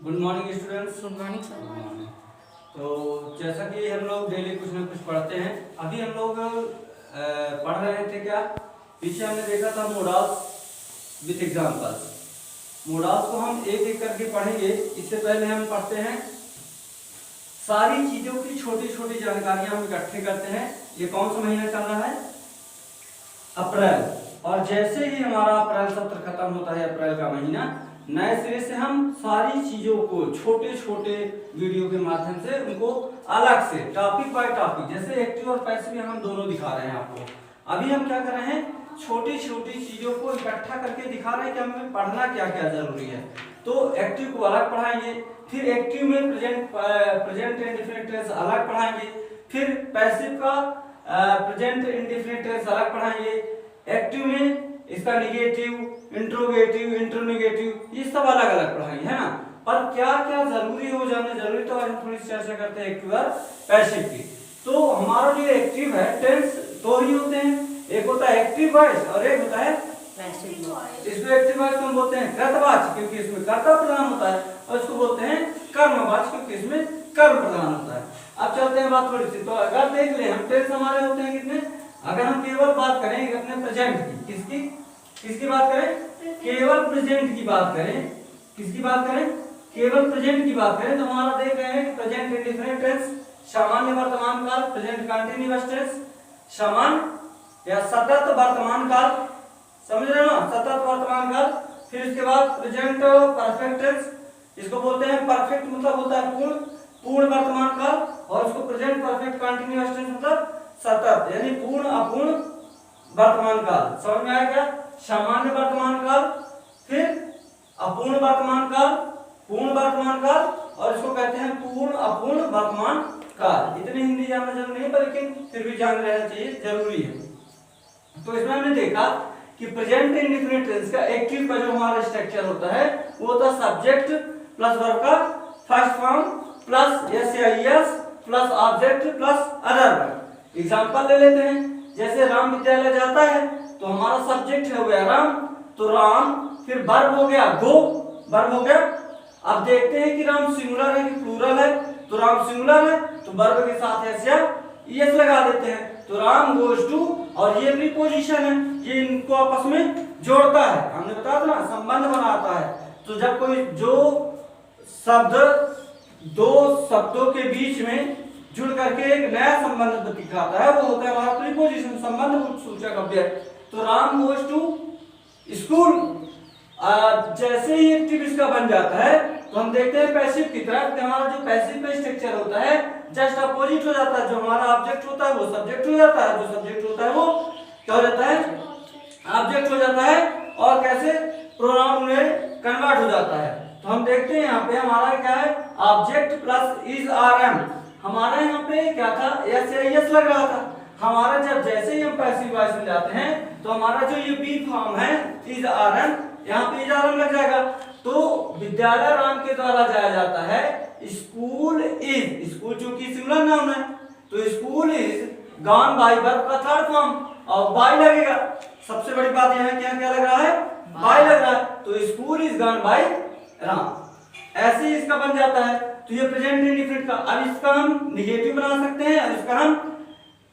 Good morning students. Good morning sir. तो जैसा कि हम लोग डेली कुछ ना कुछ पढ़ते हैं, अभी हम लोग पढ़ रहे थे क्या, पीछे हमने देखा था मोडाल्स विथ एग्जांपल्स। मोडाल्स को हम एक एक करके पढ़ेंगे। इससे पहले हम पढ़ते हैं सारी चीजों की छोटी छोटी जानकारियां हम इकट्ठे करते हैं। ये कौन सा महीना चल रहा है? अप्रैल। और जैसे ही हमारा अप्रैल सत्र खत्म होता है, अप्रैल का महीना, नए सिरे से हम सारी चीजों को छोटे छोटे वीडियो के माध्यम से उनको अलग से टॉपिक बाय टॉपिक, जैसे एक्टिव और पैसिव हम दोनों दिखा रहे हैं आपको। अभी हम क्या कर रहे हैं, छोटी छोटी चीजों को इकट्ठा करके दिखा रहे हैं कि हमें पढ़ना क्या क्या जरूरी है। तो एक्टिव को अलग पढ़ाएंगे, फिर एक्टिव में प्रेजेंट इंडेफिनिट टेंस अलग पढ़ाएंगे, फिर पैसिव का प्रेजेंट इंडेफिनिट टेंस अलग पढ़ाएंगे, एक्टिव में इसका निगेटिव, इंट्रोगेटिव, इंट्रोनेगेटिव, ये सब अलग अलग पढ़ाएंगे, है ना। पर क्या क्या जरूरी हो जाना जरूरी, तो आज हम थोड़ी चर्चा करते हैं एक्टिव और पैसिव की। तो हमारा जो एक्टिव है, टेंस दो ही होते हैं, एक होता है एक्टिव वॉइस और एक होता है पैसिव वॉइस। इसको एक्टिव वॉइस हम बोलते हैं कर्तवाच्य, क्योंकि इसमें कर्ता प्रधान होता है, और इसको बोलते हैं कर्मवाच्य, क्योंकि इसमें कर्म प्रधान होता है। अब चलते हैं बात थोड़ी सी, तो अगर देख ले हम टेंस हमारे होते हैं कितने, अगर हम केवल बात करें अपने प्रेजेंट की, किसकी बात करें, केवल प्रेजेंट की बात करें, किसकी बात करें, केवल प्रेजेंट की बात करें, तो हमारा देख रहे हैं कि प्रेजेंट इंडेफिनिट टेंस, सामान्य वर्तमान काल, प्रेजेंट कंटीन्यूअस टेंस, सामान्य या सतत वर्तमान काल, समझ रहे हो ना, सतत वर्तमान काल। फिर इसके बाद प्रेजेंट परफेक्ट टेंस, इसको बोलते हैं परफेक्ट मतलब होता है पूर्ण वर्तमान काल, और इसको प्रेजेंट परफेक्ट कंटीन्यूअस टेंस मतलब सतत यानी पूर्ण अपूर्ण वर्तमान काल। समझ में आया क्या? सामान्य वर्तमान काल, फिर अपूर्ण वर्तमान काल, पूर्ण वर्तमान काल, और इसको कहते हैं पूर्ण अपूर्ण वर्तमान काल। इतनी हिंदी जानना जरूरी नहीं, पर लेकिन फिर भी जान लेना चाहिए, जरूरी है। तो इसमें हमने देखा कि प्रेजेंट इंडेफिनिट टेंस का एक्टिव का जो हमारा स्ट्रक्चर होता है वो होता है सब्जेक्ट प्लस वर्ब का फर्स्ट फॉर्म प्लस एस या S plus object plus other verb. Example ले लेते हैं, जैसे राम विद्यालय जाता है, तो हमारा सब्जेक्ट हो गया राम, तो राम, फिर वर्ब हो गया गो, वर्ब हो गया। अब देखते हैं कि राम सिंगुलर है कि प्लूरल है, तो राम सिंगुलर है तो वर्ब के साथ एस या एस लगा देते हैं, तो राम गोज टू, और ये प्रीपोजिशन है, ये इनको आपस में जोड़ता है, हमने बताया था ना, संबंध बनाता है। तो जब कोई जो शब्द दो शब्दों के बीच में जुड़ करके एक नया संबंध दिखाता है, वो होता है हमारा प्रीपोजिशन, संबंध सूचक अव्यय। तो राम गोज टू स्कूल, जैसे ही एक्टिव इसका बन जाता है, तो हम देखते हैं पैसिव की तरफ, हमारा जो पैसिव का स्ट्रक्चर होता है जस्ट अपोजिट हो जाता है। जो हमारा ऑब्जेक्ट होता है वो सब्जेक्ट हो जाता है, जो सब्जेक्ट होता है वो क्या हो जाता है, ऑब्जेक्ट हो जाता है, और कैसे प्रोनाउन में कन्वर्ट हो जाता है। तो हम देखते हैं यहाँ पे हमारा क्या है, object plus is are am, हमारा यहाँ पे क्या था, एस या एस लग रहा था। हमारा जब जैसे ही हम पैसिव वॉइस में जाते हैं, तो हमारा जो ये बी फॉर्म है इज आर एम, यहाँ पे इज आर एम लग जाएगा। तो विद्यालय राम के द्वारा जाया जाता है, स्कूल इज, स्कूल चूंकि सिंगुलर नाउन है, तो school is gone by verb का थर्ड फॉर्म, और बाय लगेगा। सबसे बड़ी बात यहाँ क्या लग रहा है, बाय लग रहा है, तो school is gone by Ram, ऐसे ही इसका बन जाता है। तो ये प्रेजेंट इंडेफिनिट का, अब इसका हम निगेटिव बना सकते हैं, और इसका हम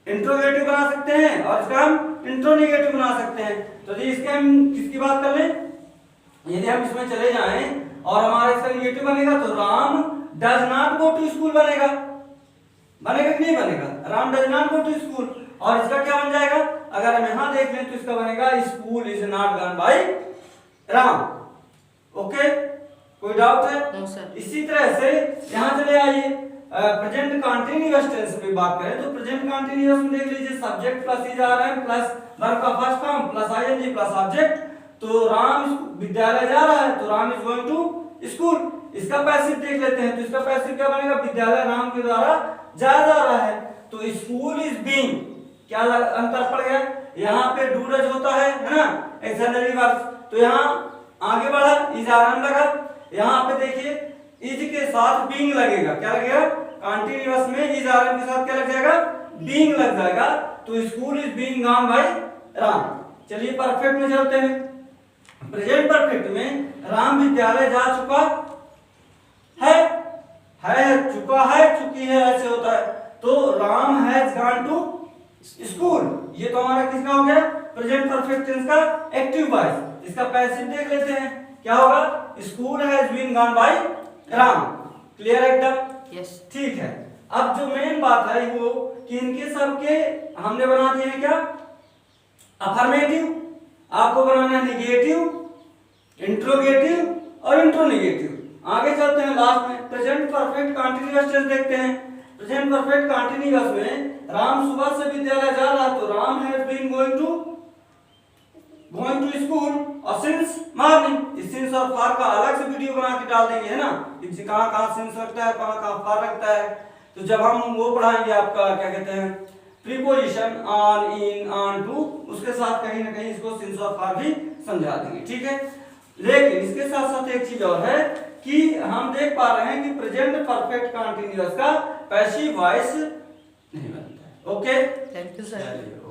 इंट्रोगेटिव बना सकते हैं, और इसका हम इंट्रोनेगेटिव बना सकते हैं। तो इसके हम किसकी बात कर लें, यदि हम इसमें चले जाएं और हमारा इसका निगेटिव बनेगा, तो Ram does not go to school बनेगा, बनेगा कि नहीं बनेगा, Ram does not go to school. और इसका क्या बन जाएगा, अगर हम यहां देख लें तो इसका बनेगा school is not gone by Ram. Okay, कोई डाउट है? No sir. इसी तरह से यहां चले आइए, प्रेजेंट कंटीन्यूअस टेंस में बात करें, तो प्रेजेंट कंटीन्यूअस में देख लीजिए subject plus is are am plus verb का first form plus ING plus object. तो राम विद्यालय जा रहा है, तो Ram is going to school. इसका पैसिव देख लेते हैं, तो इसका पैसिव क्या बनेगा, विद्यालय राम के द्वारा जाया जा रहा है, तो स्कूल इज बीइंग, क्या अंतर पड़ गया, यहाँ पे डूडज होता है ना, एक्सटर्नली वर्ब, तो यहाँ आगे बढ़ा इज आर एम लगा, यहाँ पे देखिए इज के साथ बीइंग लगेगा, क्या लगेगा, कंटीन्यूअस में इज आर एम के साथ क्या लग जाएगा, बीइंग लग जाएगा, तो school is being gone by Ram. चलिए परफेक्ट में चलते हैं, प्रेजेंट परफेक्ट में राम विद्यालय जा चुका एक्टिव वॉइस। इसका पैसिव देख लेते हैं, क्या होगा? School has been gone by Ram. Clear एकदम? यस। ठीक है। अब जो मेन बात है वो कि इनके सबके हमने बना दिए हैं क्या? अफर्मेटिव। आपको बनाना है निगेटिव, इंट्रोगेटिव और इंट्रोनेगेटिव। आगे चलते हैं लास्ट में प्रेजेंट परफेक्ट कंटीन्यूअस टेंस देखते हैं। प्रेजेंट परफेक्ट कंटीन्यूअस में राम सुबह से विद्यालय जा रहा है तो Ram has been going to school, और सिंस मॉर्निंग। इस सिंस और फॉर का अलग से वीडियो बना के डाल देंगे, है ना, कि कहां कहां सिंस लगता है, कहां कहां फॉर लगता है। तो जब हम वो पढ़ाएंगे आपका क्या कहते हैं preposition on, in, on, to, उसके साथ कहीं ना कहीं इसको सिंस और फॉर भी समझा देंगे, ठीक है। लेकिन इसके साथ साथ एक चीज और है कि हम देख पा रहे हैं कि प्रेजेंट परफेक्ट कंटीन्यूअस का पैसिव वॉइस नहीं बनता है। Okay, thank you sir.